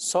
100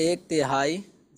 1/3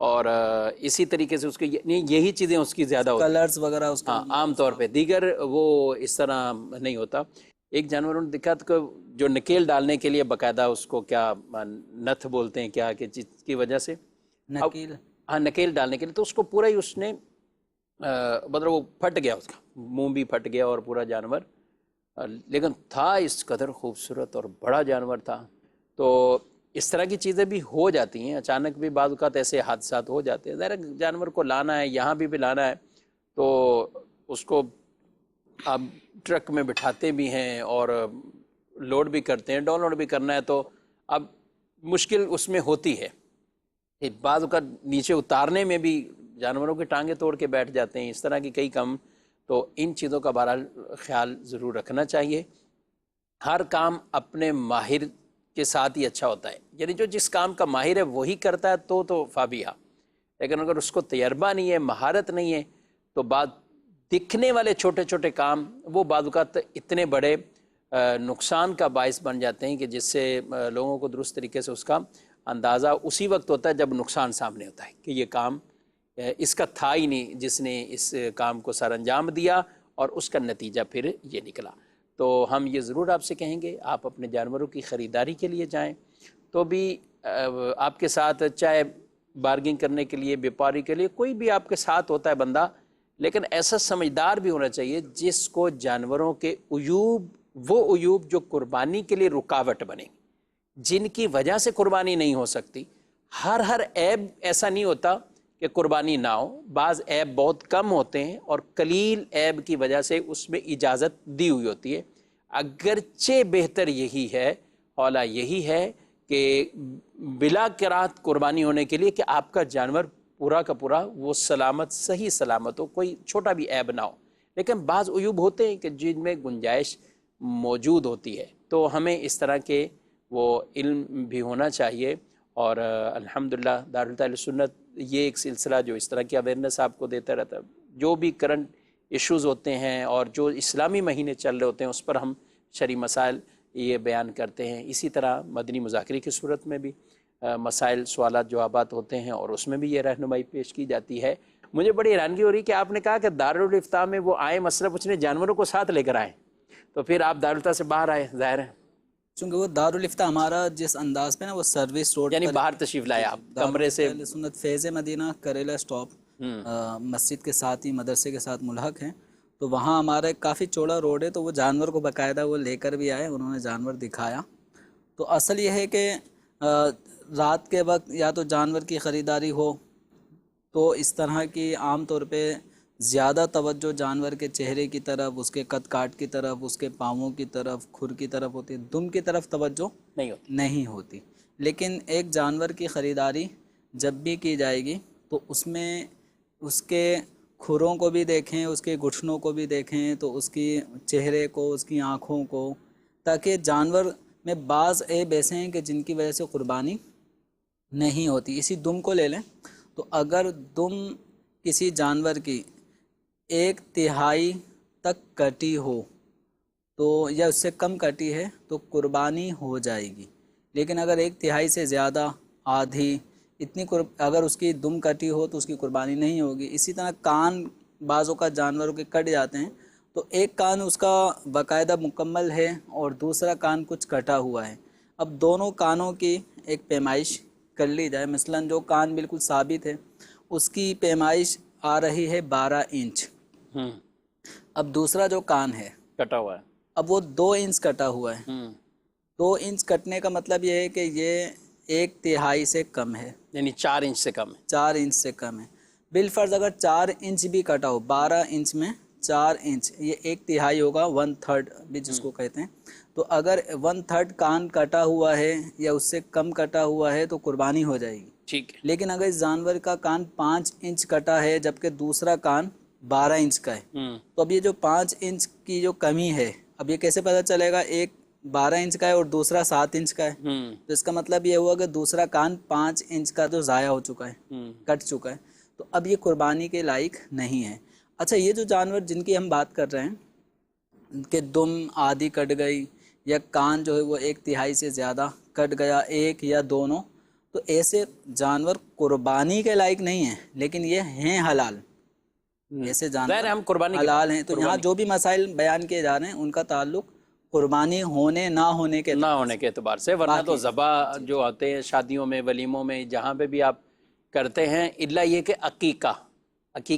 اور اسی طریقے سے اس کے یہی چیزیں اس کی زیادہ ہوتی ہیں، کلرز وغیرہ اس ہاں کا عام طور پہ، دیگر وہ اس طرح نہیں ہوتا۔ ایک جانور نے دکھا تو جو نکیل ڈالنے کے لیے باقاعدہ اس کو کیا نتھ بولتے ہیں کیا، کہ جس کی وجہ سے نکیل، ہاں نکیل ڈالنے کے لیے، تو اس کو پورا ہی اس نے مطلب وہ پھٹ گیا، اس کا منہ بھی پھٹ گیا اور پورا جانور، لیکن تھا اس قدر خوبصورت اور بڑا جانور تھا۔ تو اس طرح کی چیزیں بھی ہو جاتی ہیں، اچانک بھی بعض اوقات ایسے حادثات ہو جاتے ہیں۔ ظاہر جانور کو لانا ہے، یہاں بھی لانا ہے، تو اس کو آپ ٹرک میں بٹھاتے بھی ہیں اور لوڈ بھی کرتے ہیں، ڈاؤن لوڈ بھی کرنا ہے، تو اب مشکل اس میں ہوتی ہے۔ بعض اوقات نیچے اتارنے میں بھی جانوروں کی ٹانگیں توڑ کے بیٹھ جاتے ہیں، اس طرح کی کئی کم، تو ان چیزوں کا بہرحال خیال ضرور رکھنا چاہیے۔ ہر کام اپنے ماہر کے ساتھ ہی اچھا ہوتا ہے، یعنی جو جس کام کا ماہر ہے وہی کرتا ہے تو فابیہا، لیکن اگر اس کو تجربہ نہیں ہے، مہارت نہیں ہے، تو بعد دکھنے والے چھوٹے چھوٹے کام وہ بعض اوقات اتنے بڑے نقصان کا باعث بن جاتے ہیں کہ جس سے لوگوں کو درست طریقے سے اس کا اندازہ اسی وقت ہوتا ہے جب نقصان سامنے ہوتا ہے کہ یہ کام اس کا تھا ہی نہیں، جس نے اس کام کو سر انجام دیا اور اس کا نتیجہ پھر یہ نکلا۔ تو ہم یہ ضرور آپ سے کہیں گے، آپ اپنے جانوروں کی خریداری کے لیے جائیں تو بھی آپ کے ساتھ، چاہے بارگنگ کرنے کے لیے، بیپاری کے لیے، کوئی بھی آپ کے ساتھ ہوتا ہے بندہ، لیکن ایسا سمجھدار بھی ہونا چاہیے جس کو جانوروں کے عیوب، وہ عیوب جو قربانی کے لیے رکاوٹ بنے، جن کی وجہ سے قربانی نہیں ہو سکتی۔ ہر عیب ایسا نہیں ہوتا کہ قربانی نہ ہو، بعض عیب بہت کم ہوتے ہیں اور قلیل عیب کی وجہ سے اس میں اجازت دی ہوئی ہوتی ہے۔ اگرچہ بہتر یہی ہے، اولا یہی ہے کہ بلا کراہت قربانی ہونے کے لیے کہ آپ کا جانور پورا کا پورا وہ سلامت، صحیح سلامت ہو، کوئی چھوٹا بھی عیب نہ ہو، لیکن بعض عیوب ہوتے ہیں کہ جن میں گنجائش موجود ہوتی ہے، تو ہمیں اس طرح کے وہ علم بھی ہونا چاہیے۔ اور الحمدللہ دارالہدایت اہل سنت یہ ایک سلسلہ جو اس طرح کی اویئرنیس آپ کو دیتا رہتا ہے، جو بھی کرنٹ ایشوز ہوتے ہیں اور جو اسلامی مہینے چل رہے ہوتے ہیں اس پر ہم شرعی مسائل یہ بیان کرتے ہیں۔ اسی طرح مدنی مذاکرے کی صورت میں بھی مسائل، سوالات، جوابات ہوتے ہیں اور اس میں بھی یہ رہنمائی پیش کی جاتی ہے۔ مجھے بڑی حیرانگی ہو رہی کہ آپ نے کہا کہ دارالافتاء میں وہ آئے مسئلہ پوچھنے، جانوروں کو ساتھ لے کر آئے، تو پھر آپ دارالفتاء سے باہر آئے، ظاہر ہے چونکہ وہ دارالفتاء ہمارا جس انداز پہ نا، وہ سروس روڈ یعنی پر، باہر تشریف لائے آپ کمرے سے۔ اہل سنت فیض مدینہ کریلا اسٹاپ مسجد کے ساتھ ہی مدرسے کے ساتھ ملحق ہیں، تو وہاں ہمارا ایک کافی چوڑا روڈ ہے، تو وہ جانور کو باقاعدہ وہ لے کر بھی آئے، انہوں نے جانور دکھایا۔ تو اصل یہ ہے کہ رات کے وقت یا تو جانور کی خریداری ہو تو اس طرح کی عام طور پہ زیادہ توجہ جانور کے چہرے کی طرف، اس کے قد کاٹ کی طرف، اس کے پاؤں کی طرف، کھر کی طرف ہوتی ہے، دم کی طرف توجہ نہیں ہوتی۔ لیکن ایک جانور کی خریداری جب بھی کی جائے گی تو اس میں اس کے کھروں کو بھی دیکھیں، اس کے گھٹنوں کو بھی دیکھیں، تو اس کی چہرے کو، اس کی آنکھوں کو، تاکہ جانور میں بعض عیب ایسے ہیں کہ جن کی وجہ سے قربانی نہیں ہوتی۔ اسی دم کو لے لیں تو اگر دم کسی جانور کی 1/3 تک کٹی ہو تو، یا اس سے کم کٹی ہے تو قربانی ہو جائے گی، لیکن اگر 1/3 سے زیادہ، آدھی اتنی اگر اس کی دم کٹی ہو تو اس کی قربانی نہیں ہوگی۔ اسی طرح کان بعضوں کا جانوروں کے کٹ جاتے ہیں، تو ایک کان اس کا باقاعدہ مکمل ہے اور دوسرا کان کچھ کٹا ہوا ہے، اب دونوں کانوں کی ایک پیمائش کر لی جائے۔ مثلاً جو کان بالکل ثابت ہے اس کی پیمائش آ رہی ہے 12 انچ، اب دوسرا جو کان ہے کٹا ہوا ہے، اب وہ 2 انچ کٹا ہوا ہے۔ 2 انچ کٹنے کا مطلب یہ ہے کہ یہ 1/3 سے کم ہے، یعنی 4 انچ سے کم ہے، 4 انچ سے کم ہے۔ بالفرض اگر 4 انچ بھی کٹا ہو، 12 انچ میں 4 انچ، یہ 1/3 ہوگا، 1/3 بھی جس کو کہتے ہیں، تو اگر 1/3 کان کٹا ہوا ہے یا اس سے کم کٹا ہوا ہے تو قربانی ہو جائے گی، ٹھیک ہے۔ لیکن اگر اس جانور کا کان 5 انچ کٹا ہے جبکہ دوسرا کان 12 انچ کا ہے، تو اب یہ جو 5 انچ کی جو کمی ہے، اب یہ کیسے پتہ چلے گا؟ ایک 12 انچ کا ہے اور دوسرا 7 انچ کا ہے، تو اس کا مطلب یہ ہوا کہ دوسرا کان 5 انچ کا تو ضائع ہو چکا ہے، کٹ چکا ہے، تو اب یہ قربانی کے لائق نہیں ہے۔ اچھا، یہ جو جانور جن کی ہم بات کر رہے ہیں کہ دم آدھی کٹ گئی یا کان جو ہے وہ 1/3 سے زیادہ کٹ گیا، ایک یا دونوں، تو ایسے جانور قربانی کے لائق نہیں ہیں، لیکن یہ ہیں حلال، ایسے ظاہر ہے ہم جانور قربانی حلال ہیں۔ تو یہاں جو بھی مسائل بیان کیے جا رہے ہیں ان کا تعلق قربانی ہونے نہ ہونے کے نہ ہونے کے اعتبار سے، ورنہ تو باقی ذبح جو ہوتے ہیں شادیوں میں، ولیموں میں، جہاں پہ بھی آپ کرتے ہیں، الا یہ کہ عقیقہ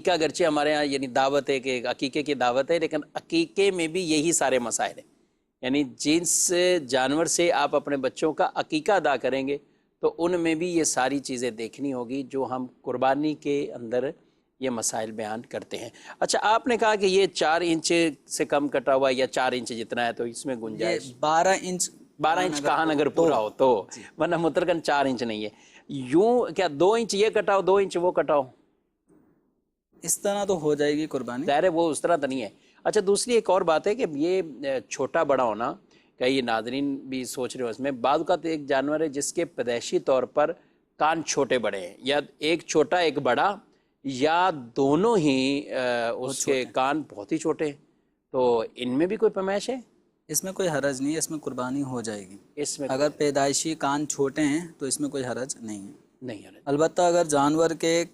اگرچہ ہمارے ہاں یعنی دعوت ہے کہ عقیقے کی دعوت ہے، لیکن عقیقے میں بھی یہی سارے مسائل ہیں، یعنی جس جانور سے آپ اپنے بچوں کا عقیقہ ادا کریں گے تو ان میں بھی یہ ساری چیزیں دیکھنی ہوگی جو ہم قربانی کے اندر یہ مسائل بیان کرتے ہیں۔ اچھا، آپ نے کہا کہ یہ 4 انچ سے کم کٹا ہوا یا 4 انچ جتنا ہے تو اس میں یہ گنجائش 12 انچ 12 انچ کہاں اگر پورا ہو تو، ورنہ مطلقاً 4 انچ نہیں ہے۔ یوں کیا 2 انچ یہ کٹاؤ 2 انچ وہ کٹاؤ؟ اس طرح تو ہو جائے گی قربانی۔ ظاہر ہے وہ اس طرح تو نہیں ہے۔ اچھا، دوسری ایک اور بات ہے کہ یہ چھوٹا بڑا ہونا، کئی ناظرین بھی سوچ رہے ہو اس میں، بعض اوقات ایک جانور ہے جس کے پیدائشی طور پر کان چھوٹے بڑے ہیں، یا ایک چھوٹا ایک بڑا، یا دونوں ہی اس کے کان بہت ہی چھوٹے ہیں، تو ان میں بھی کوئی پیمائش ہے؟ اس میں کوئی حرج نہیں ہے، اس میں قربانی ہو جائے گی۔ اس میں اگر پیدائشی کان چھوٹے ہیں تو اس میں کوئی حرج نہیں ہے۔ نہیں ہے، البتہ اگر جانور کے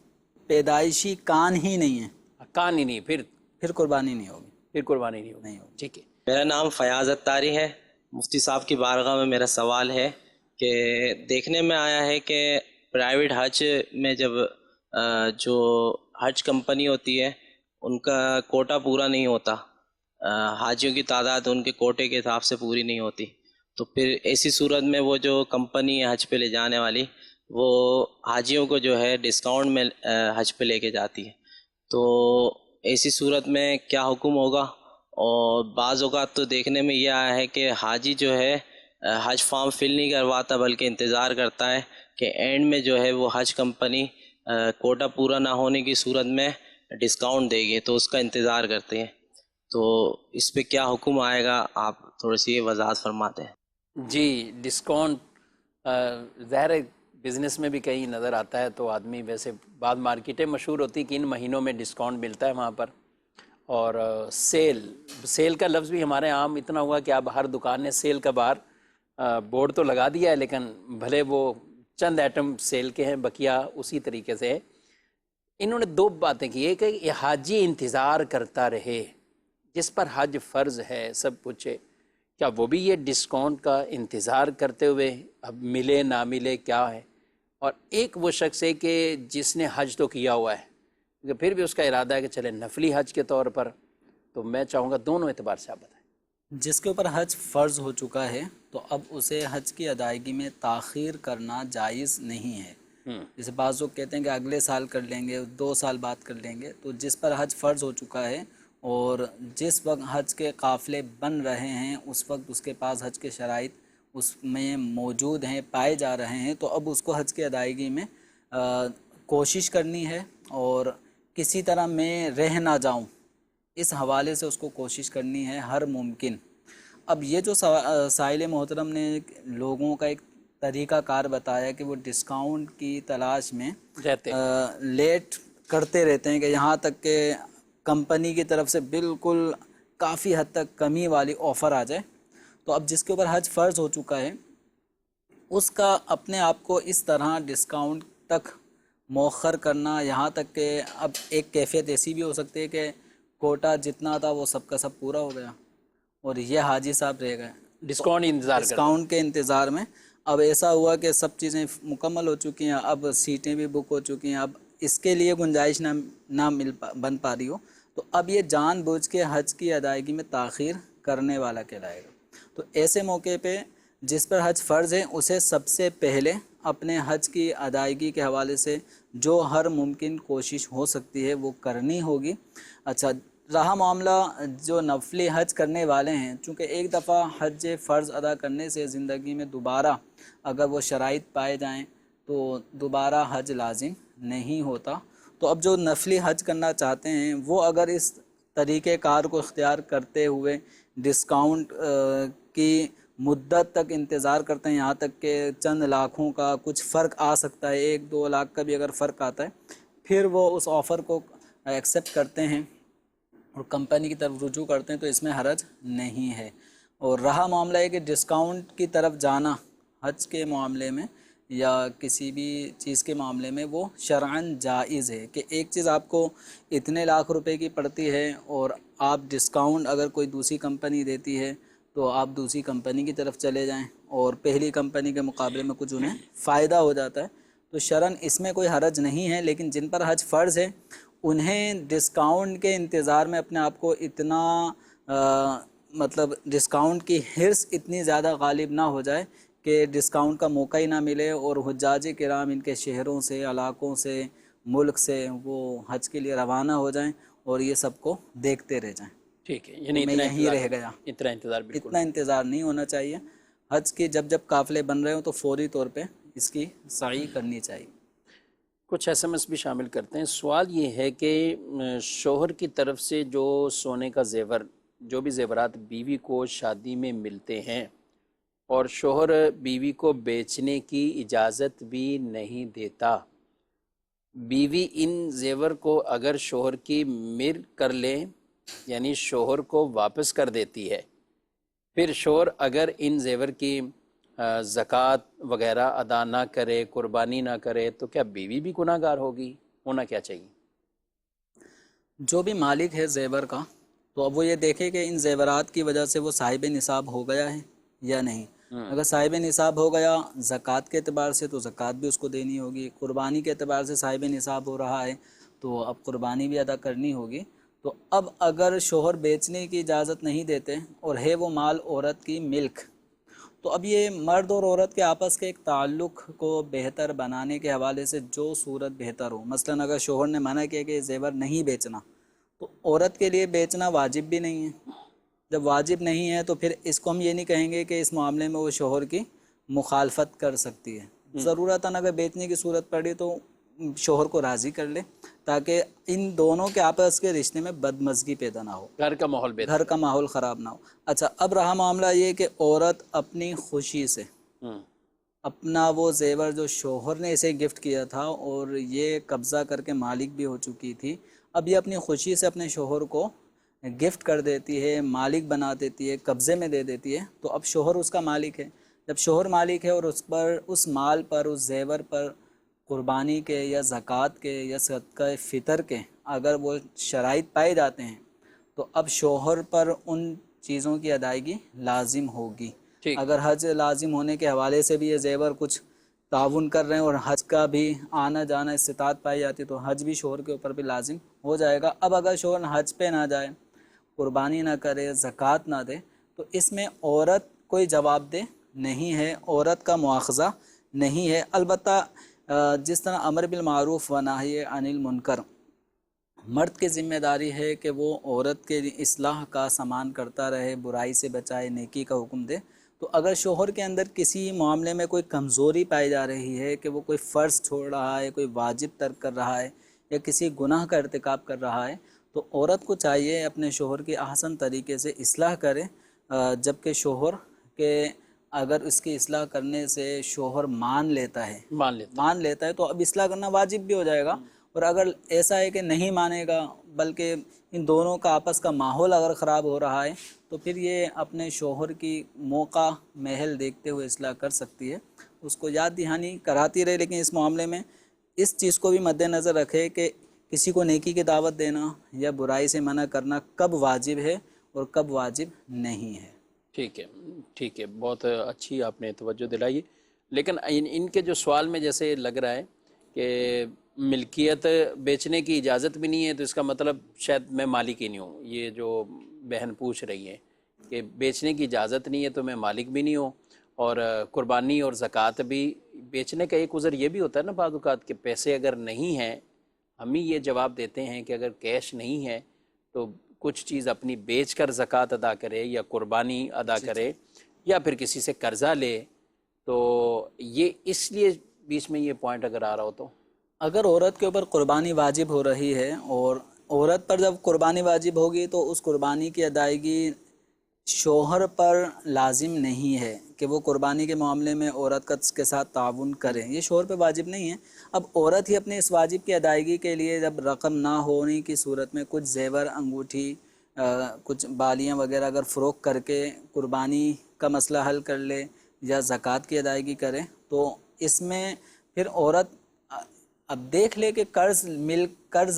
پیدائشی کان ہی نہیں ہیں کان ہی نہیں، پھر قربانی نہیں ہوگی۔ پھر قربانی نہیں ہوگی۔ ٹھیک ہے۔ میرا نام فیاض اتاری ہے۔ مفتی صاحب کی بارگاہ میں میرا سوال ہے کہ دیکھنے میں آیا ہے کہ پرائیویٹ حج میں جب جو حج کمپنی ہوتی ہے ان کا کوٹا پورا نہیں ہوتا، حاجیوں کی تعداد ان کے کوٹے کے حساب سے پوری نہیں ہوتی، تو پھر ایسی صورت میں وہ جو کمپنی ہے حج پہ لے جانے والی، وہ حاجیوں کو جو ہے ڈسکاؤنٹ میں حج پہ لے کے جاتی ہے، تو ایسی صورت میں کیا حکم ہوگا؟ اور بعض اوقات تو دیکھنے میں یہ آیا ہے کہ حاجی جو ہے حج فارم فل نہیں کرواتا بلکہ انتظار کرتا ہے کہ اینڈ میں جو ہے وہ حج کمپنی کوٹا پورا نہ ہونے کی صورت میں ڈسکاؤنٹ دے گی، تو اس کا انتظار کرتے ہیں، تو اس پہ کیا حکم آئے گا؟ آپ تھوڑی سی وضاحت فرماتے ہیں۔ جی، ڈسکاؤنٹ ظاہر ہے بزنس میں بھی کہیں نظر آتا ہے، تو آدمی ویسے بعض مارکیٹیں مشہور ہوتی کہ ان مہینوں میں ڈسکاؤنٹ ملتا ہے وہاں پر، اور سیل کا لفظ بھی ہمارے عام اتنا ہوا کہ اب ہر دکان نے سیل کا باہر بورڈ تو لگا دیا ہے، لیکن بھلے وہ چند ایٹم سیل کے ہیں، بقیہ اسی طریقے سے ہے۔ انہوں نے 2 باتیں کی، ایک کہ حاجی انتظار کرتا رہے، جس پر حج فرض ہے سب کچھ ہے، کیا وہ بھی یہ ڈسکاؤنٹ کا انتظار کرتے ہوئے اب ملے نہ ملے کیا ہے؟ اور ایک وہ شخص ہے کہ جس نے حج تو کیا ہوا ہے کہ پھر بھی اس کا ارادہ ہے کہ چلے نفلی حج کے طور پر، تو میں چاہوں گا دونوں اعتبار سے آپ بتائیں۔ جس کے اوپر حج فرض ہو چکا ہے تو اب اسے حج کی ادائیگی میں تاخیر کرنا جائز نہیں ہے۔ جیسے بعض لوگ کہتے ہیں کہ اگلے سال کر لیں گے، 2 سال بعد کر لیں گے، تو جس پر حج فرض ہو چکا ہے اور جس وقت حج کے قافلے بن رہے ہیں اس وقت اس کے پاس حج کے شرائط اس میں موجود ہیں، پائے جا رہے ہیں، تو اب اس کو حج کی ادائیگی میں کوشش کرنی ہے، اور کسی طرح میں رہ نہ جاؤں اس حوالے سے اس کو کوشش کرنی ہے ہر ممکن۔ اب یہ جو سائل محترم نے لوگوں کا ایک طریقہ کار بتایا کہ وہ ڈسکاؤنٹ کی تلاش میں لیٹ کرتے رہتے ہیں کہ یہاں تک کہ کمپنی کی طرف سے بالکل کافی حد تک کمی والی آفر آ جائے، تو اب جس کے اوپر حج فرض ہو چکا ہے اس کا اپنے آپ کو اس طرح ڈسکاؤنٹ تک مؤخر کرنا، یہاں تک کہ اب ایک کیفیت ایسی بھی ہو سکتی ہے کہ کوٹا جتنا تھا وہ سب کا سب پورا ہو گیا اور یہ حاجی صاحب رہ گئے ڈسکاؤنٹ کے انتظار میں۔ اب ایسا ہوا کہ سب چیزیں مکمل ہو چکی ہیں، اب سیٹیں بھی بک ہو چکی ہیں، اب اس کے لیے گنجائش نہ بن پا رہی ہو، تو اب یہ جان بوجھ کے حج کی ادائیگی میں تاخیر کرنے والا کہلائے گا۔ تو ایسے موقع پہ جس پر حج فرض ہے اسے سب سے پہلے اپنے حج کی ادائیگی کے حوالے سے جو ہر ممکن کوشش ہو سکتی ہے وہ کرنی ہوگی۔ اچھا، رہا معاملہ جو نفلی حج کرنے والے ہیں، چونکہ ایک دفعہ حج فرض ادا کرنے سے زندگی میں دوبارہ اگر وہ شرائط پائے جائیں تو دوبارہ حج لازم نہیں ہوتا، تو اب جو نفلی حج کرنا چاہتے ہیں وہ اگر اس طریقہ کار کو اختیار کرتے ہوئے ڈسکاؤنٹ کی مدت تک انتظار کرتے ہیں، یہاں تک کہ چند لاکھوں کا کچھ فرق آ سکتا ہے، 1-2 لاکھ کا بھی اگر فرق آتا ہے، پھر وہ اس آفر کو ایکسیپٹ کرتے ہیں اور کمپنی کی طرف رجوع کرتے ہیں تو اس میں حرج نہیں ہے۔ اور رہا معاملہ ہے کہ ڈسکاؤنٹ کی طرف جانا حج کے معاملے میں، یا کسی بھی چیز کے معاملے میں وہ شرعاً جائز ہے کہ ایک چیز آپ کو اتنے لاکھ روپے کی پڑتی ہے اور آپ ڈسکاؤنٹ اگر کوئی دوسری کمپنی دیتی ہے تو آپ دوسری کمپنی کی طرف چلے جائیں اور پہلی کمپنی کے مقابلے میں کچھ انہیں فائدہ ہو جاتا ہے تو شرعاً اس میں کوئی حرج نہیں ہے. لیکن جن پر حج فرض ہے انہیں ڈسکاؤنٹ کے انتظار میں اپنے آپ کو اتنا مطلب ڈسکاؤنٹ کی حرص اتنی زیادہ غالب نہ ہو جائے کہ ڈسکاؤنٹ کا موقع ہی نہ ملے اور حجاج کرام ان کے شہروں سے علاقوں سے ملک سے وہ حج کے لیے روانہ ہو جائیں اور یہ سب کو دیکھتے رہ جائیں. ٹھیک ہے، یعنی میں یہیں رہ گیا. اتنا انتظار بالکل اتنا انتظار نہیں ہونا چاہیے. حج کی جب قافلے بن رہے ہوں تو فوری طور پہ اس کی سعی کرنی چاہیے. کچھ ایس ایم ایس بھی شامل کرتے ہیں. سوال یہ ہے کہ شوہر کی طرف سے جو سونے کا زیور، جو بھی زیورات بیوی کو شادی میں ملتے ہیں اور شوہر بیوی کو بیچنے کی اجازت بھی نہیں دیتا، بیوی ان زیور کو اگر شوہر کی مر کر لے یعنی شوہر کو واپس کر دیتی ہے، پھر شوہر اگر ان زیور کی زکوٰۃ وغیرہ ادا نہ کرے، قربانی نہ کرے، تو کیا بیوی بھی گناہ گار ہوگی؟ ہونا کیا چاہیے؟ جو بھی مالک ہے زیور کا تو اب وہ یہ دیکھے کہ ان زیورات کی وجہ سے وہ صاحب نصاب ہو گیا ہے یا نہیں. اگر صاحب نصاب ہو گیا زکوٰۃ کے اعتبار سے تو زکوٰۃ بھی اس کو دینی ہوگی، قربانی کے اعتبار سے صاحب نصاب ہو رہا ہے تو اب قربانی بھی ادا کرنی ہوگی. تو اب اگر شوہر بیچنے کی اجازت نہیں دیتے اور ہے وہ مال عورت کی ملک، تو اب یہ مرد اور عورت کے آپس کے ایک تعلق کو بہتر بنانے کے حوالے سے جو صورت بہتر ہو، مثلا اگر شوہر نے منع کیا کہ یہ زیور نہیں بیچنا تو عورت کے لیے بیچنا واجب بھی نہیں ہے. جب واجب نہیں ہے تو پھر اس کو ہم یہ نہیں کہیں گے کہ اس معاملے میں وہ شوہر کی مخالفت کر سکتی ہے. ضرورتاً اگر بیچنے کی صورت پڑی تو شوہر کو راضی کر لے تاکہ ان دونوں کے آپس کے رشتے میں بدمزگی پیدا نہ ہو، گھر کا ماحول بہتر. گھر کا ماحول خراب نہ ہو. اچھا، اب رہا معاملہ یہ کہ عورت اپنی خوشی سے اپنا وہ زیور جو شوہر نے اسے گفٹ کیا تھا اور یہ قبضہ کر کے مالک بھی ہو چکی تھی، اب یہ اپنی خوشی سے اپنے شوہر کو گفٹ کر دیتی ہے، مالک بنا دیتی ہے، قبضے میں دے دیتی ہے، تو اب شوہر اس کا مالک ہے. جب شوہر مالک ہے اور اس پر، اس مال پر، اس زیور پر قربانی کے یا زکوٰۃ کے یا صدقہ فطر کے اگر وہ شرائط پائے جاتے ہیں تو اب شوہر پر ان چیزوں کی ادائیگی لازم ہوگی. اگر حج لازم ہونے کے حوالے سے بھی یہ زیور کچھ تعاون کر رہے ہیں اور حج کا بھی آنا جانا استطاعت پائی جاتی تو حج بھی شوہر کے اوپر بھی لازم ہو جائے گا. اب اگر شوہر حج پہ نہ جائے، قربانی نہ کرے، زکوٰۃ نہ دے، تو اس میں عورت کوئی جواب دہ نہیں ہے، عورت کا مواخذہ نہیں ہے. البتہ جس طرح امر بالمعروف و نہی عن المنکر مرد کی ذمہ داری ہے کہ وہ عورت کے اصلاح کا سامان کرتا رہے، برائی سے بچائے، نیکی کا حکم دے، تو اگر شوہر کے اندر کسی معاملے میں کوئی کمزوری پائی جا رہی ہے کہ وہ کوئی فرض چھوڑ رہا ہے، کوئی واجب ترک کر رہا ہے یا کسی گناہ کا ارتکاب کر رہا ہے، تو عورت کو چاہیے اپنے شوہر کی احسن طریقے سے اصلاح کرے. جبکہ شوہر کے اگر اس کی اصلاح کرنے سے شوہر مان لیتا ہے تو اب اصلاح کرنا واجب بھی ہو جائے گا. اور اگر ایسا ہے کہ نہیں مانے گا بلکہ ان دونوں کا آپس کا ماحول اگر خراب ہو رہا ہے تو پھر یہ اپنے شوہر کی موقع محل دیکھتے ہوئے اصلاح کر سکتی ہے، اس کو یاد دہانی کراتی رہے. لیکن اس معاملے میں اس چیز کو بھی مد نظر رکھے کہ کسی کو نیکی کی دعوت دینا یا برائی سے منع کرنا کب واجب ہے اور کب واجب نہیں ہے. ٹھیک ہے، بہت اچھی آپ نے توجہ دلائی. لیکن ان کے جو سوال میں جیسے لگ رہا ہے کہ ملکیت بیچنے کی اجازت بھی نہیں ہے، تو اس کا مطلب شاید میں مالک ہی نہیں ہوں. یہ جو بہن پوچھ رہی ہے کہ بیچنے کی اجازت نہیں ہے تو میں مالک بھی نہیں ہوں، اور قربانی اور زکوٰۃ بھی. بیچنے کا ایک عذر یہ بھی ہوتا ہے نا بعض اوقات کہ پیسے اگر نہیں ہیں، ہم ہی یہ جواب دیتے ہیں کہ اگر کیش نہیں ہے تو کچھ چیز اپنی بیچ کر زکوٰۃ ادا کرے یا قربانی ادا کرے یا پھر کسی سے قرضہ لے. تو یہ اس لیے بیچ میں یہ پوائنٹ اگر آ رہا ہو تو اگر عورت کے اوپر قربانی واجب ہو رہی ہے اور عورت پر جب قربانی واجب ہوگی تو اس قربانی کی ادائیگی شوہر پر لازم نہیں ہے کہ وہ قربانی کے معاملے میں عورت کے ساتھ تعاون کریں، یہ شوہر پہ واجب نہیں ہے. اب عورت ہی اپنے اس واجب کی ادائیگی کے لیے جب رقم نہ ہونے کی صورت میں کچھ زیور، انگوٹھی، کچھ بالیاں وغیرہ اگر فروخت کر کے قربانی کا مسئلہ حل کر لے یا زکوٰۃ کی ادائیگی کرے تو اس میں پھر عورت اب دیکھ لے کہ قرض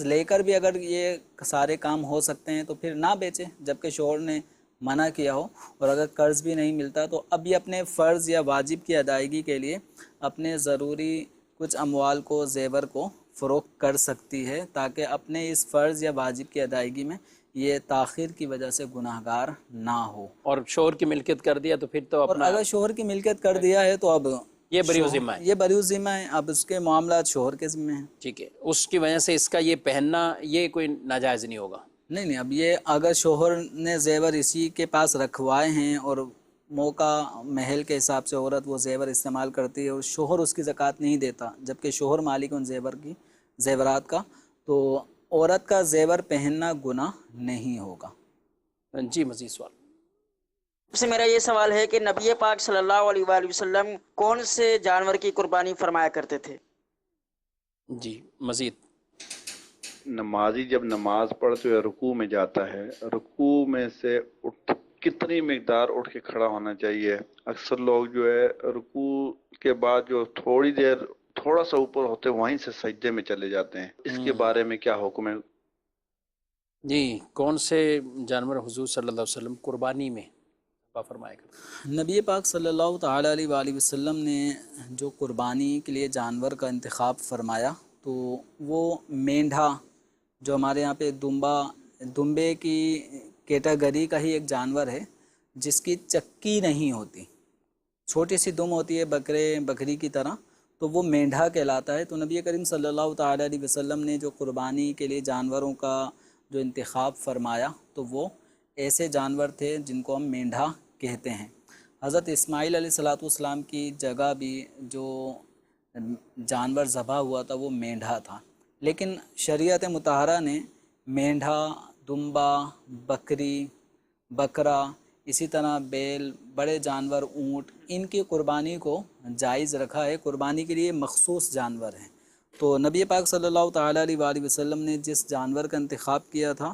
لے کر بھی اگر یہ سارے کام ہو سکتے ہیں تو پھر نہ بیچے، جبکہ شوہر نے منع کیا ہو، اور اگر قرض بھی نہیں ملتا تو اب یہ اپنے فرض یا واجب کی ادائیگی کے لیے اپنے ضروری کچھ اموال کو، زیور کو فروخت کر سکتی ہے، تاکہ اپنے اس فرض یا واجب کی ادائیگی میں یہ تاخیر کی وجہ سے گناہ گار نہ ہو۔ اور شوہر کی ملکیت کر دیا تو پھر تو اور اپنا اگر شوہر کی ملکیت کر دیا ہے تو اب یہ بری ذمہ ہے، یہ بری ذمہ ہے، اب اس کے معاملات شوہر کے ذمہ ہیں۔ ٹھیک ہے، اس کی وجہ سے اس کا یہ پہننا یہ کوئی ناجائز نہیں ہوگا۔ نہیں، اب یہ اگر شوہر نے زیور اسی کے پاس رکھوائے ہیں اور موقع محل کے حساب سے عورت وہ زیور استعمال کرتی ہے اور شوہر اس کی زکوٰۃ نہیں دیتا، جبکہ شوہر مالک ان زیورات کا، تو عورت کا زیور پہننا گناہ نہیں ہوگا۔ جی مزید سوال؟ سے میرا یہ سوال ہے کہ نبی پاک صلی اللہ علیہ وآلہ وسلم کون سے جانور کی قربانی فرمایا کرتے تھے؟ جی مزید؟ نمازی جب نماز پڑھتے ہوئے رکوع میں جاتا ہے، رکوع میں سے کتنی مقدار اٹھ کے کھڑا ہونا چاہیے؟ اکثر لوگ جو ہے رکوع کے بعد جو تھوڑی دیر تھوڑا سا اوپر ہوتے وہیں سے سجدے میں چلے جاتے ہیں، اس کے بارے میں کیا حکم ہے؟ جی، کون سے جانور حضور صلی اللہ علیہ وسلم قربانی میں فرمایا کرتے؟ نبی پاک صلی اللہ تعالیٰ علیہ وآلہ وسلم نے جو قربانی کے لیے جانور کا انتخاب فرمایا تو وہ مینڈھا، جو ہمارے یہاں پہ دمبے کی کیٹاگری کا ہی ایک جانور ہے، جس کی چکی نہیں ہوتی، چھوٹی سی دم ہوتی ہے بکری کی طرح، تو وہ مینڈھا کہلاتا ہے۔ تو نبی کریم صلی اللہ تعالیٰ علیہ وسلم نے جو قربانی کے لیے جانوروں کا جو انتخاب فرمایا تو وہ ایسے جانور تھے جن کو ہم مینڈھا کہتے ہیں۔ حضرت اسماعیل علیہ السلام کی جگہ بھی جو جانور ذبح ہوا تھا وہ مینڈھا تھا، لیکن شریعت مطہرہ نے مینڈھا، دمبا، بکری، بکرا، اسی طرح بیل، بڑے جانور، اونٹ، ان کی قربانی کو جائز رکھا ہے، قربانی کے لیے مخصوص جانور ہیں۔ تو نبی پاک صلی اللہ تعالیٰ علیہ وآلہ وسلم نے جس جانور کا انتخاب کیا تھا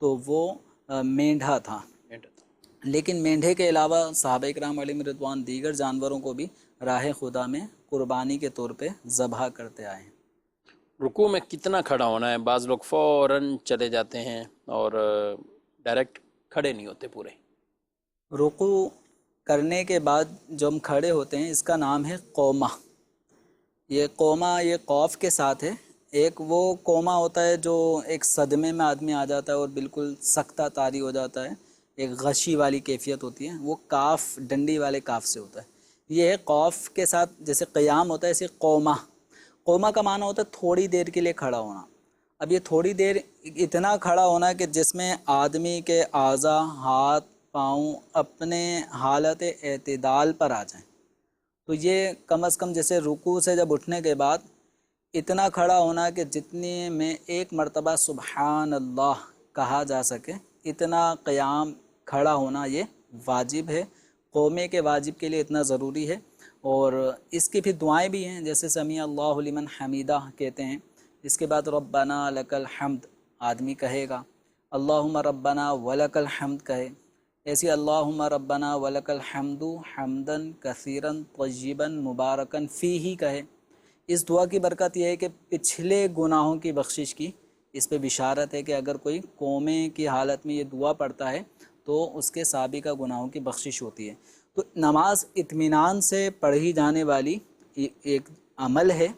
تو وہ مینڈھا تھا، لیکن مینڈھے کے علاوہ صحابہ اکرام علیہم رضوان دیگر جانوروں کو بھی راہ خدا میں قربانی کے طور پہ ذبح کرتے آئے ہیں۔ رکوع میں کتنا کھڑا ہونا ہے؟ بعض لوگ فوراً چلے جاتے ہیں اور ڈائریکٹ کھڑے نہیں ہوتے پورے۔ رکوع کرنے کے بعد جو ہم کھڑے ہوتے ہیں اس کا نام ہے قومہ۔ یہ قومہ یہ قوف کے ساتھ ہے۔ ایک وہ قومہ ہوتا ہے جو ایک صدمے میں آدمی آ جاتا ہے اور بالکل سختہ طاری ہو جاتا ہے، ایک غشی والی کیفیت ہوتی ہے، وہ کاف، ڈنڈی والے کاف سے ہوتا ہے۔ یہ ہے قوف کے ساتھ جیسے قیام ہوتا ہے، ایسے قومہ کا معنی ہوتا ہے تھوڑی دیر کے لیے کھڑا ہونا۔ اب یہ تھوڑی دیر اتنا کھڑا ہونا کہ جس میں آدمی کے اعضاء، ہاتھ، پاؤں اپنے حالت اعتدال پر آ جائیں۔ تو یہ کم از کم جیسے رکوع سے جب اٹھنے کے بعد اتنا کھڑا ہونا کہ جتنے میں ایک مرتبہ سبحان اللہ کہا جا سکے، اتنا قیام کھڑا ہونا یہ واجب ہے۔ قومے کے واجب کے لیے اتنا ضروری ہے، اور اس کی پھر دعائیں بھی ہیں، جیسے سمیع اللہ لمن حمیدہ کہتے ہیں، اس کے بعد ربنا لک الحمد آدمی کہے گا، اللہم ربنا ولک الحمد کہے، ایسی اللہم ربنا ولک الحمد حمدن کثیرا طیبا مبارکا فیہ کہے۔ اس دعا کی برکت یہ ہے کہ پچھلے گناہوں کی بخشش کی اس پہ بشارت ہے کہ اگر کوئی قومے کی حالت میں یہ دعا پڑھتا ہے تو اس کے سابقہ گناہوں کی بخشش ہوتی ہے۔ تو نماز اطمینان سے پڑھی جانے والی ایک عمل ہے،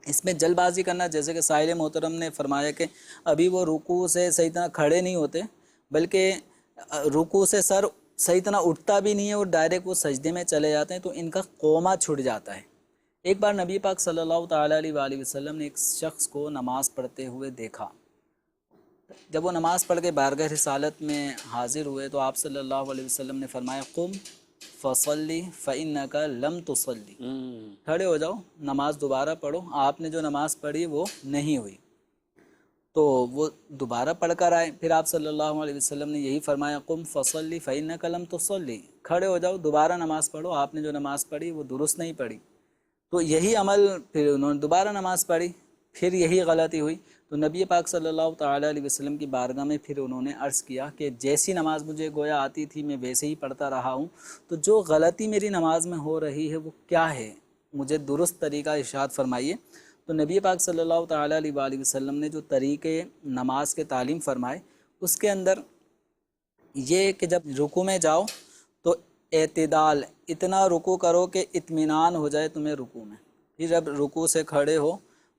اس میں جلد بازی کرنا، جیسے کہ سائل محترم نے فرمایا کہ ابھی وہ رکوع سے صحیح طرح کھڑے نہیں ہوتے، بلکہ رکوع سے سر صحیح طرح اٹھتا بھی نہیں ہے اور ڈائریکٹ وہ سجدے میں چلے جاتے ہیں، تو ان کا قومہ چھٹ جاتا ہے۔ ایک بار نبی پاک صلی اللہ تعالیٰ علیہ وآلہ وسلم نے ایک شخص کو نماز پڑھتے ہوئے دیکھا۔ جب وہ نماز پڑھ کے بارگاہ رسالت میں حاضر ہوئے تو آپ صلی اللہ علیہ وسلم نے فرمایا قم فصلی فإنک لم تصلی، کھڑے ہو جاؤ، نماز دوبارہ پڑھو، آپ نے جو نماز پڑھی وہ نہیں ہوئی۔ تو وہ دوبارہ پڑھ کر آئے، پھر آپ صلی اللہ علیہ وسلم نے یہی فرمایا قم فصلی فإنک لم تصلی، کھڑے ہو جاؤ، دوبارہ نماز پڑھو، آپ نے جو نماز پڑھی وہ درست نہیں پڑھی۔ تو یہی عمل پھر انہوں نے دوبارہ نماز پڑھی، پھر یہی غلطی ہوئی، تو نبی پاک صلی اللہ تعالیٰ علیہ وسلم کی بارگاہ میں پھر انہوں نے عرض کیا کہ جیسی نماز مجھے گویا آتی تھی میں ویسے ہی پڑھتا رہا ہوں، تو جو غلطی میری نماز میں ہو رہی ہے وہ کیا ہے؟ مجھے درست طریقہ ارشاد فرمائیے۔ تو نبی پاک صلی اللہ تعالیٰ علیہ وآلہ وسلم نے جو طریقے نماز کے تعلیم فرمائے اس کے اندر یہ کہ جب رکوع میں جاؤ تو اعتدال، اتنا رکوع کرو کہ اطمینان ہو جائے تمہیں رکوع میں، پھر جب رکوع سے کھڑے ہو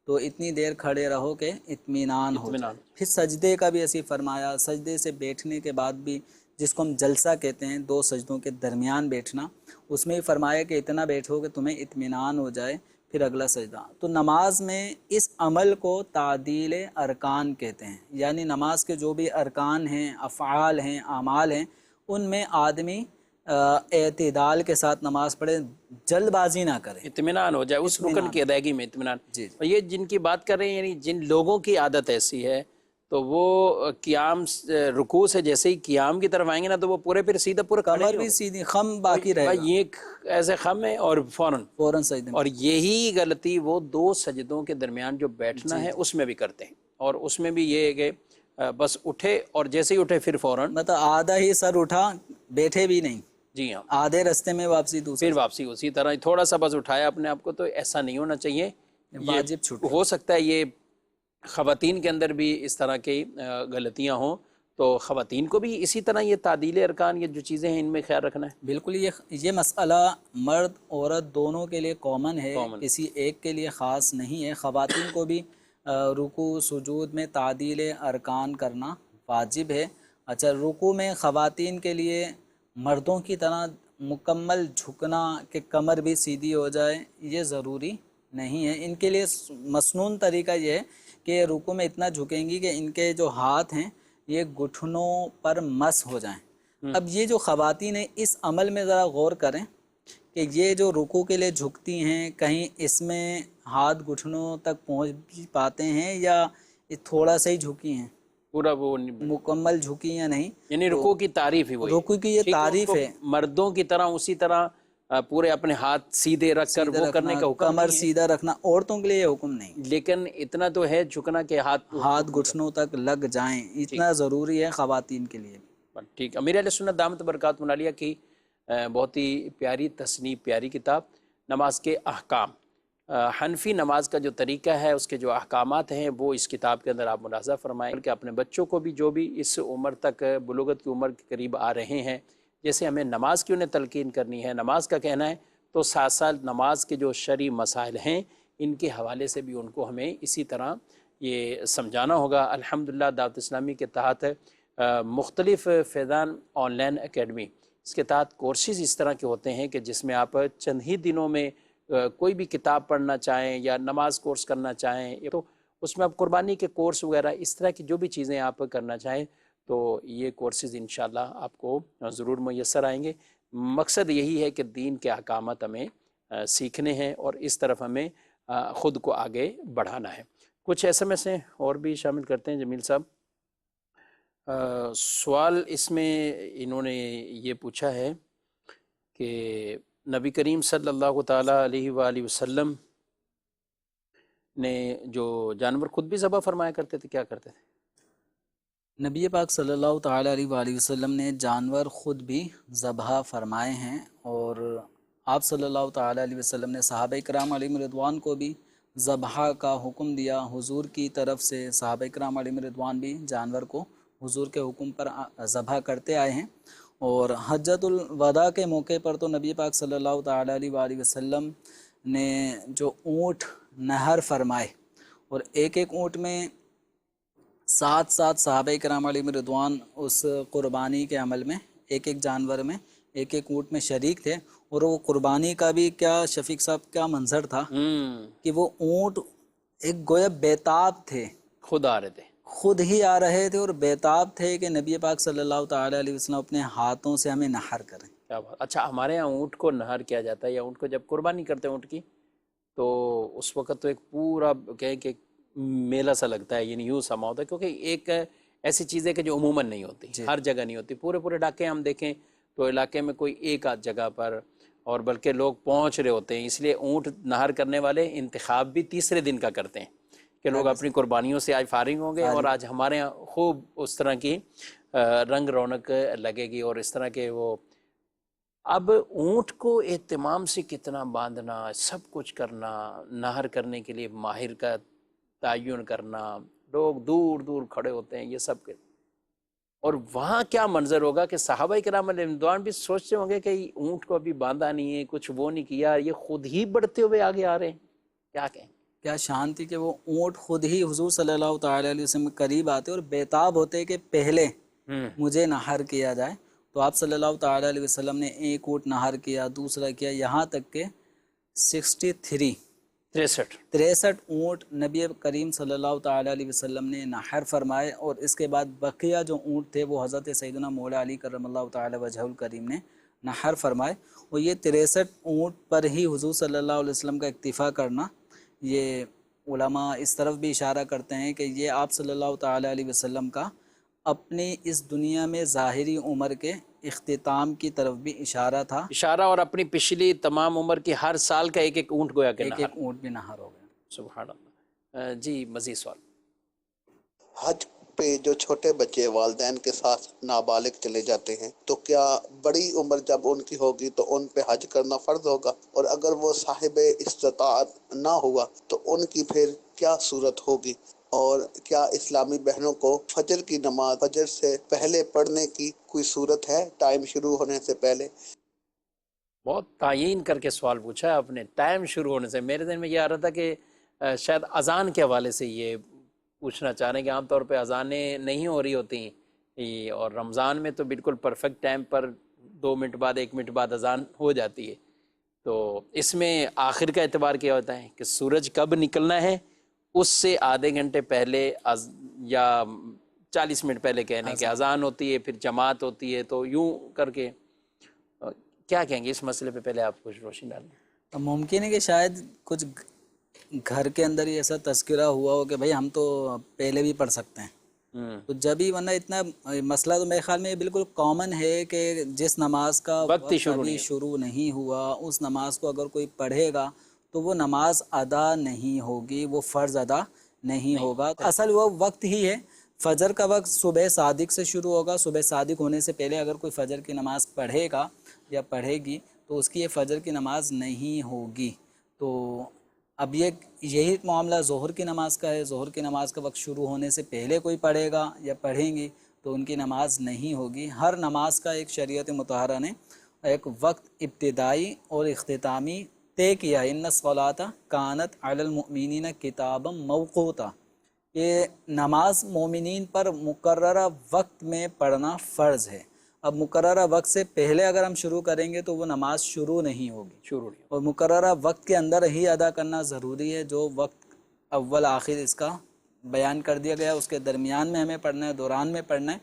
تو اتنی دیر کھڑے رہو کہ اطمینان ہو جائے۔ پھر سجدے کا بھی ایسی فرمایا، سجدے سے بیٹھنے کے بعد بھی، جس کو ہم جلسہ کہتے ہیں، دو سجدوں کے درمیان بیٹھنا، اس میں بھی فرمایا کہ اتنا بیٹھو کہ تمہیں اطمینان ہو جائے پھر اگلا سجدہ۔ تو نماز میں اس عمل کو تعدیل ارکان کہتے ہیں، یعنی نماز کے جو بھی ارکان ہیں، افعال ہیں، اعمال ہیں، ان میں آدمی اعتدال کے ساتھ نماز پڑھے، جلد بازی نہ کرے، اطمینان ہو جائے اس رکن کی ادائیگی میں اطمینان۔ جی اور یہ جن کی بات کر رہے ہیں، یعنی جن لوگوں کی عادت ایسی ہے تو وہ قیام رکوع سے جیسے ہی قیام کی طرف آئیں گے نا تو وہ پورے پھر سیدھا پورا کمر بھی سیدھی، خم باقی رہے گا، یہ ایسے خم ہے اور فوراً سجدے میں۔ اور یہی غلطی وہ دو سجدوں کے درمیان جو بیٹھنا ہے اس میں بھی کرتے ہیں، اور اس میں بھی یہ ہے کہ بس اٹھے اور جیسے ہی اٹھے پھر فوراً مطلب آدھا ہی سر اٹھا، بیٹھے بھی نہیں، جی ہاں، آدھے رستے میں واپسی دوسرے پھر واپسی اسی طرح تھوڑا سا بس اٹھایا اپنے آپ کو۔ تو ایسا نہیں ہونا چاہیے، واجب چھوٹ ہو سکتا ہے یہ خواتین کے اندر بھی اس طرح کی غلطیاں ہوں، تو خواتین کو بھی اسی طرح یہ تعدیل ارکان، یہ جو چیزیں ہیں ان میں خیال رکھنا ہے۔ بالکل، یہ مسئلہ مرد عورت دونوں کے لیے کامن ہے، کسی ایک کے لیے خاص نہیں ہے۔ خواتین کو بھی رکوع سجود میں تعدیل ارکان کرنا واجب ہے۔ اچھا، رکوع میں خواتین کے لیے مردوں کی طرح مکمل جھکنا کہ کمر بھی سیدھی ہو جائے یہ ضروری نہیں ہے۔ ان کے لیے مسنون طریقہ یہ ہے کہ رکوع میں اتنا جھکیں گی کہ ان کے جو ہاتھ ہیں یہ گھٹنوں پر مس ہو جائیں۔ اب یہ جو خواتین ہیں اس عمل میں ذرا غور کریں کہ یہ جو رکوع کے لیے جھکتی ہیں، کہیں اس میں ہاتھ گھٹنوں تک پہنچ پاتے ہیں یا تھوڑا سا ہی جھکی ہیں، پورا وہ مکمل جھکی یا نہیں۔ یعنی رکوع کی تعریف ہی وہی، رکوع کی یہ تعریف ہے، مردوں کی طرح اسی طرح پورے اپنے ہاتھ سیدھے رکھ کر وہ کرنے کا حکم کمر نہیں ہے، سیدھا رکھنا، عورتوں کے لیے یہ حکم نہیں، لیکن اتنا تو ہے جھکنا کہ ہاتھ گھٹنوں تک لگ جائیں، اتنا ضروری ہے خواتین کے لیے۔ ٹھیک۔ امیر اہل سنت دامت برکاتہ عالیہ کی بہت ہی پیاری تصنیف، پیاری کتاب نماز کے احکام، حنفی نماز کا جو طریقہ ہے اس کے جو احکامات ہیں وہ اس کتاب کے اندر آپ ملاحظہ فرمائیں کہ اپنے بچوں کو بھی جو بھی اس عمر تک بلوغت کی عمر کے قریب آ رہے ہیں، جیسے ہمیں نماز کی انہیں تلقین کرنی ہے، نماز کا کہنا ہے، تو ساتھ ساتھ نماز کے جو شرعی مسائل ہیں ان کے حوالے سے بھی ان کو ہمیں اسی طرح یہ سمجھانا ہوگا۔ الحمدللہ دعوت اسلامی کے تحت مختلف فیضان آن لائن اکیڈمی، اس کے تحت کورسز اس طرح کے ہوتے ہیں کہ جس میں آپ چند ہی دنوں میں کوئی بھی کتاب پڑھنا چاہیں یا نماز کورس کرنا چاہیں، تو اس میں آپ قربانی کے کورس وغیرہ اس طرح کی جو بھی چیزیں آپ کرنا چاہیں تو یہ کورسز انشاءاللہ آپ کو ضرور میسر آئیں گے۔ مقصد یہی ہے کہ دین کے احکامات ہمیں سیکھنے ہیں اور اس طرف ہمیں خود کو آگے بڑھانا ہے۔ کچھ ایس ایم ایس ہیں اور بھی شامل کرتے ہیں جمیل صاحب۔ سوال اس میں انہوں نے یہ پوچھا ہے کہ نبی کریم صلی اللہ تعالیٰ علیہ وآلہ وسلم نے جو جانور خود بھی ذبح فرمایا کرتے تھے، کیا کرتے تھے؟ نبی پاک صلی اللہ تعالیٰ علیہ وآلہ وسلم نے جانور خود بھی ذبح فرمائے ہیں، اور آپ صلی اللہ تعالیٰ علیہ وسلم نے صحابہ کرام علیہم رضوان کو بھی ذبح کا حکم دیا۔ حضور کی طرف سے صحابہ کرام علیہم رضوان بھی جانور کو حضور کے حکم پر ذبح کرتے آئے ہیں، اور حجۃ الوداع کے موقع پر تو نبی پاک صلی اللہ تعالیٰ علیہ وآلہ وسلم نے جو اونٹ نہر فرمائے، اور ایک ایک اونٹ میں 7 صحابہ کرام علیہ رضوان اس قربانی کے عمل میں ایک ایک جانور میں ایک ایک اونٹ میں شریک تھے، اور وہ قربانی کا بھی کیا شفیق صاحب کیا منظر تھا کہ وہ اونٹ ایک گویا بیتاب تھے، خود آ رہے تھے، خود ہی آ رہے تھے اور بیتاب تھے کہ نبی پاک صلی اللہ تعالیٰ علیہ وسلم اپنے ہاتھوں سے ہمیں نہر کریں۔ کیا بات۔ اچھا، ہمارے ہاں اونٹ کو نہر کیا جاتا ہے، یا اونٹ کو جب قربانی کرتے ہیں اونٹ کی تو اس وقت تو ایک پورا کہیں کہ میلہ سا لگتا ہے، یعنی یوں سما ہوتا ہے، کیونکہ ایک ایسی چیز ہے کہ جو عموماً نہیں ہوتی، ہر جگہ نہیں ہوتی۔ پورے علاقے ہم دیکھیں تو علاقے میں کوئی ایک آدھ جگہ پر، اور بلکہ لوگ پہنچ رہے ہوتے ہیں، اس لیے اونٹ نہر کرنے والے انتخاب بھی تیسرے دن کا کرتے ہیں کہ لوگ اپنی قربانیوں سے آج فارغ ہوں گے اور آج ہمارے یہاں خوب اس طرح کی رنگ رونق لگے گی، اور اس طرح کے وہ اب اونٹ کو اہتمام سے کتنا باندھنا، سب کچھ کرنا، نہر کرنے کے لیے ماہر کا تعین کرنا، لوگ دور دور کھڑے ہوتے ہیں، یہ سب کے اور وہاں کیا منظر ہوگا کہ صحابہ کرام علیہ رضوان بھی سوچتے ہوں گے کہ اونٹ کو ابھی باندھا نہیں ہے، کچھ وہ نہیں کیا، یہ خود ہی بڑھتے ہوئے آگے آ رہے ہیں، کیا کہیں؟ کیا شان تھی کہ وہ اونٹ خود ہی حضور صلی اللہ تعالی علیہ وسلم کے قریب آتے اور بیتاب ہوتے کہ پہلے مجھے نہر کیا جائے. تو آپ صلی اللہ تعالی علیہ وسلم نے ایک اونٹ نہر کیا، دوسرا کیا، یہاں تک کہ 63 اونٹ نبی کریم صلی اللہ تعالی علیہ وسلم نے نہر فرمائے، اور اس کے بعد بقیہ جو اونٹ تھے وہ حضرت سیدنا مولا علی کرم اللہ تعالی وجہہ الکریم نے نہر فرمائے. اور یہ 63 اونٹ پر ہی حضور صلی اللہ علیہ وسلم کا اکتفا کرنا، یہ علماء اس طرف بھی اشارہ کرتے ہیں کہ یہ آپ صلی اللہ تعالی علیہ وسلم کا اپنی اس دنیا میں ظاہری عمر کے اختتام کی طرف بھی اشارہ تھا. اشارہ، اور اپنی پچھلی تمام عمر کی ہر سال کا ایک ایک اونٹ گویا کہ ایک نہر. ایک اونٹ بھی نہر ہو گیا. سبحان اللہ. جی مزید سوال. حج پہ جو چھوٹے بچے والدین کے ساتھ نابالغ چلے جاتے ہیں تو کیا بڑی عمر جب ان کی ہوگی تو ان پہ حج کرنا فرض ہوگا؟ اور اگر وہ صاحب استطاعت نہ ہوا تو ان کی پھر کیا صورت ہوگی؟ اور کیا اسلامی بہنوں کو فجر کی نماز فجر سے پہلے پڑھنے کی کوئی صورت ہے ٹائم شروع ہونے سے پہلے؟ بہت تعین کر کے سوال پوچھا ہے آپ نے. ٹائم شروع ہونے سے میرے ذہن میں یہ آ رہا تھا کہ شاید اذان کے حوالے سے یہ پوچھنا چاہ رہے ہیں کہ عام طور پہ اذانیں نہیں ہو رہی ہوتی اور رمضان میں تو بالکل پرفیکٹ ٹائم پر 2 منٹ بعد 1 منٹ بعد اذان ہو جاتی ہے. تو اس میں آخر کا اعتبار کیا ہوتا ہے کہ سورج کب نکلنا ہے اس سے آدھے گھنٹے پہلے یا 40 منٹ پہلے کہنے کہ اذان ہوتی ہے، پھر جماعت ہوتی ہے. تو یوں کر کے کیا کہیں گے اس مسئلے پہ؟ پہلے آپ کچھ روشنی ڈالیں. ممکن ہے کہ شاید کچھ گھر کے اندر ہی ایسا تذکرہ ہوا ہو کہ بھائی ہم تو پہلے بھی پڑھ سکتے ہیں. تو جب ہی ورنہ اتنا مسئلہ تو میرے خیال میں بالکل کامن ہے کہ جس نماز کا وقت ابھی شروع نہیں ہوا اس نماز کو اگر کوئی پڑھے گا تو وہ نماز ادا نہیں ہوگی، وہ فرض ادا نہیں ہوگا. اصل وہ وقت ہی ہے، فجر کا وقت صبح صادق سے شروع ہوگا. صبح صادق ہونے سے پہلے اگر کوئی فجر کی نماز پڑھے گا یا پڑھے گی تو اس کی یہ فجر کی نماز نہیں ہوگی. تو اب یہی معاملہ ظہر کی نماز کا ہے. ظہر کی نماز کا وقت شروع ہونے سے پہلے کوئی پڑھے گا یا پڑھیں گی تو ان کی نماز نہیں ہوگی. ہر نماز کا ایک شریعت مطہرہ نے ایک وقت ابتدائی اور اختتامی طے کیا. ان الصلاۃ کانت علی المؤمنین کتابا موقوتا، یہ نماز مومنین پر مقررہ وقت میں پڑھنا فرض ہے. اب مقررہ وقت سے پہلے اگر ہم شروع کریں گے تو وہ نماز شروع نہیں ہوگی، اور مقررہ وقت کے اندر ہی ادا کرنا ضروری ہے. جو وقت اول آخر اس کا بیان کر دیا گیا اس کے درمیان میں ہمیں پڑھنا ہے، دوران میں پڑھنا ہے.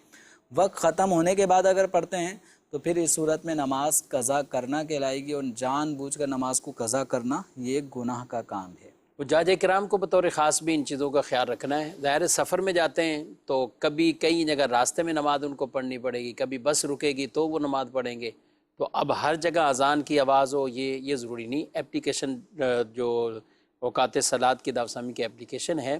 وقت ختم ہونے کے بعد اگر پڑھتے ہیں تو پھر اس صورت میں نماز قضا کرنا کہلائے گی، اور جان بوجھ کر نماز کو قضا کرنا یہ ایک گناہ کا کام ہے. حجاج کرام کو بطور خاص بھی ان چیزوں کا خیال رکھنا ہے. ظاہر سفر میں جاتے ہیں تو کبھی کئی جگہ راستے میں نماز ان کو پڑھنی پڑے گی، کبھی بس رکے گی تو وہ نماز پڑھیں گے. تو اب ہر جگہ اذان کی آواز ہو یہ ضروری نہیں. اپلیکیشن جو اوقات صلاۃ کی دعوت اسلامی کی اپلیکیشن ہے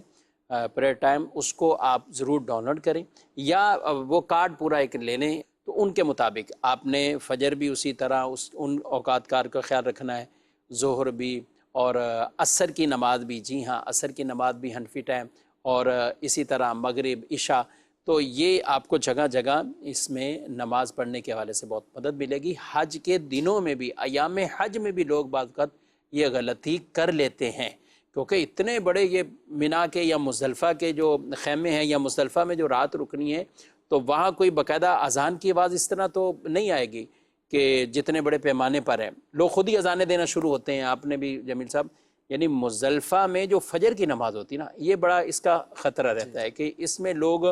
پریئر ٹائم، اس کو آپ ضرور ڈاؤن لوڈ کریں یا وہ کارڈ پورا ایک لے لیں. تو ان کے مطابق آپ نے فجر بھی اسی طرح ان اوقات کار کا خیال رکھنا ہے، ظہر بھی، اور عصر کی نماز بھی. جی ہاں، عصر کی نماز بھی حنفی ٹائم، اور اسی طرح مغرب، عشاء. تو یہ آپ کو جگہ جگہ اس میں نماز پڑھنے کے حوالے سے بہت مدد ملے گی. حج کے دنوں میں بھی، ایام حج میں بھی لوگ بعض اوقات یہ غلطی کر لیتے ہیں، کیونکہ اتنے بڑے یہ مینا کے یا مزدلفہ کے جو خیمے ہیں یا مزدلفہ میں جو رات رکنی ہے تو وہاں کوئی باقاعدہ اذان کی آواز اس طرح تو نہیں آئے گی کہ جتنے بڑے پیمانے پر ہے. لوگ خود ہی اذانیں دینا شروع ہوتے ہیں. آپ نے بھی جمیل صاحب، یعنی مزدلفہ میں جو فجر کی نماز ہوتی ہے نا، یہ بڑا اس کا خطرہ رہتا ہے کہ اس میں لوگ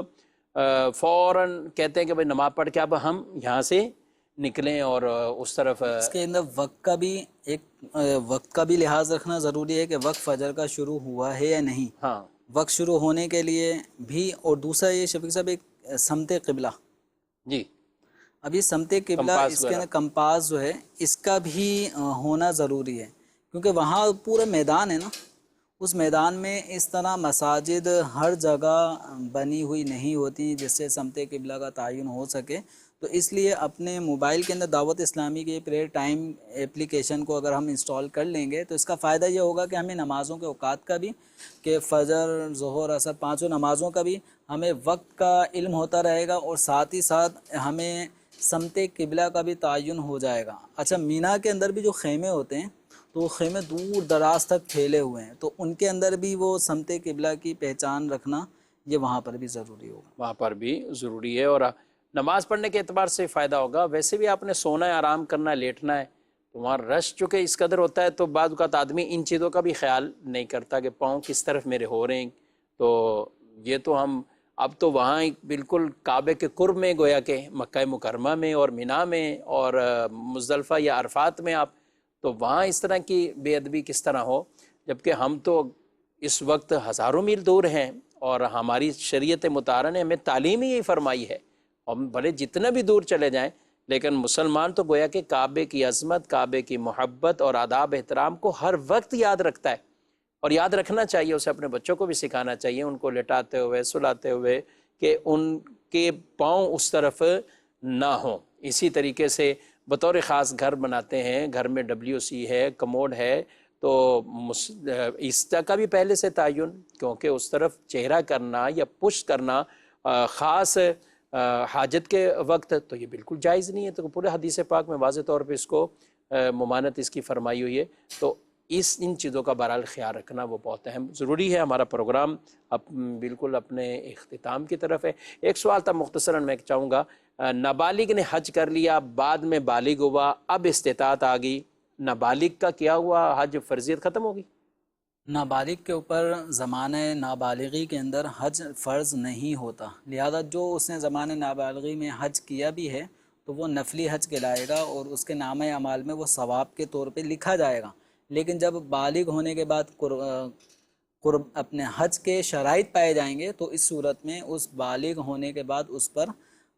فوراً کہتے ہیں کہ بھائی نماز پڑھ کے اب ہم یہاں سے نکلیں اور اس طرف. اس کے اندر وقت کا بھی لحاظ رکھنا ضروری ہے کہ وقت فجر کا شروع ہوا ہے یا نہیں. ہاں، وقت شروع ہونے کے لیے بھی. اور دوسرا یہ شفیق صاحب ایک سمت قبلہ. جی، اب یہ سمت قبلہ اس کے اندر کمپاس جو ہے اس کا بھی ہونا ضروری ہے، کیونکہ وہاں پورا میدان ہے نا. اس میدان میں اس طرح مساجد ہر جگہ بنی ہوئی نہیں ہوتی جس سے سمت قبلہ کا تعین ہو سکے. تو اس لیے اپنے موبائل کے اندر دعوت اسلامی کے پریئر ٹائم اپلیکیشن کو اگر ہم انسٹال کر لیں گے تو اس کا فائدہ یہ ہوگا کہ ہمیں نمازوں کے اوقات کا بھی، کہ فجر، ظہر، عصر، پانچوں نمازوں کا بھی ہمیں وقت کا علم ہوتا رہے گا، اور ساتھ ہی ساتھ ہمیں سمت قبلہ کا بھی تعین ہو جائے گا۔ اچھا، مینا کے اندر بھی جو خیمے ہوتے ہیں تو وہ خیمے دور دراز تک پھیلے ہوئے ہیں، تو ان کے اندر بھی وہ سمت قبلہ کی پہچان رکھنا یہ وہاں پر بھی ضروری ہوگا۔ وہاں پر بھی ضروری ہے، اور نماز پڑھنے کے اعتبار سے فائدہ ہوگا۔ ویسے بھی آپ نے سونا ہے، آرام کرنا ہے، لیٹنا ہے، تو وہاں رش چونکہ اس قدر ہوتا ہے تو بعض اوقات آدمی ان چیزوں کا بھی خیال نہیں کرتا کہ پاؤں کس طرف میرے ہو رہے ہیں۔ تو یہ تو ہم اب تو وہاں بالکل کعبے کے قرب میں، گویا کہ مکہ مکرمہ میں اور مینا میں اور مزدلفہ یا عرفات میں آپ، تو وہاں اس طرح کی بے ادبی کس طرح ہو، جبکہ ہم تو اس وقت ہزاروں میل دور ہیں، اور ہماری شریعت مطہرہ نے ہمیں تعلیم ہی یہی فرمائی ہے۔ ہم بھلے جتنا بھی دور چلے جائیں، لیکن مسلمان تو گویا کہ کعبے کی عظمت، کعبے کی محبت اور آداب احترام کو ہر وقت یاد رکھتا ہے، اور یاد رکھنا چاہیے، اسے اپنے بچوں کو بھی سکھانا چاہیے، ان کو لٹاتے ہوئے، سلاتے ہوئے، کہ ان کے پاؤں اس طرف نہ ہوں۔ اسی طریقے سے بطور خاص گھر بناتے ہیں، گھر میں WC ہے، کموڈ ہے، تو اس کا بھی پہلے سے تعین، کیونکہ اس طرف چہرہ کرنا یا پشت کرنا خاص حاجت کے وقت تو یہ بالکل جائز نہیں ہے۔ تو پورے حدیث پاک میں واضح طور پہ اس کو ممانعت اس کی فرمائی ہوئی ہے۔ تو ان چیزوں کا بہرحال خیال رکھنا وہ بہت اہم ضروری ہے۔ ہمارا پروگرام اب بالکل اپنے اختتام کی طرف ہے۔ ایک سوال تھا مختصراً میں چاہوں گا، نابالغ نے حج کر لیا، بعد میں بالغ ہوا، اب استطاعت آ گئی، نابالغ کا کیا ہوا؟ حج فرضیت ختم ہوگی؟ نابالغ کے اوپر زمانہ نابالغی کے اندر حج فرض نہیں ہوتا، لہذا جو اس نے زمانہ نابالغی میں حج کیا بھی ہے تو وہ نفلی حج کہلائے گا، اور اس کے نامہ اعمال میں وہ ثواب کے طور پہ لکھا جائے گا۔ لیکن جب بالغ ہونے کے بعد اپنے حج کے شرائط پائے جائیں گے تو اس صورت میں اس بالغ ہونے کے بعد اس پر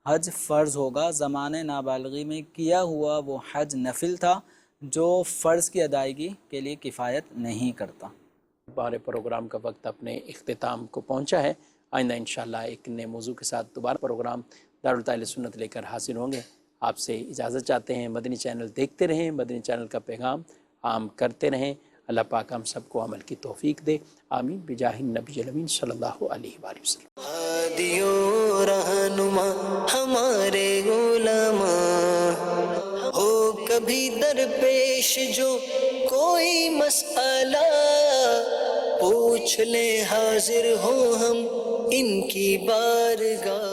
حج فرض ہوگا۔ زمانہ نابالغی میں کیا ہوا وہ حج نفل تھا جو فرض کی ادائیگی کے لیے کفایت نہیں کرتا۔ ہمارے پروگرام کا وقت اپنے اختتام کو پہنچا ہے۔ آئندہ انشاءاللہ ایک نئے موضوع کے ساتھ دوبارہ پروگرام دارالتعلیم سنت لے کر حاضر ہوں گے۔ آپ سے اجازت چاہتے ہیں، مدنی چینل دیکھتے رہیں، مدنی چینل کا پیغام عام کرتے رہیں۔ اللہ پاک ہم سب کو عمل کی توفیق دے، آمین، بجاہ النبی الامین صلی اللہ علیہ وآلہ وسلم۔ ہادی و رہنما ہمارے علماء، ہو کبھی درپیش جو کوئی مسئلہ، پوچھ لیں حاضر ہوں ہم ان کی بارگاہ۔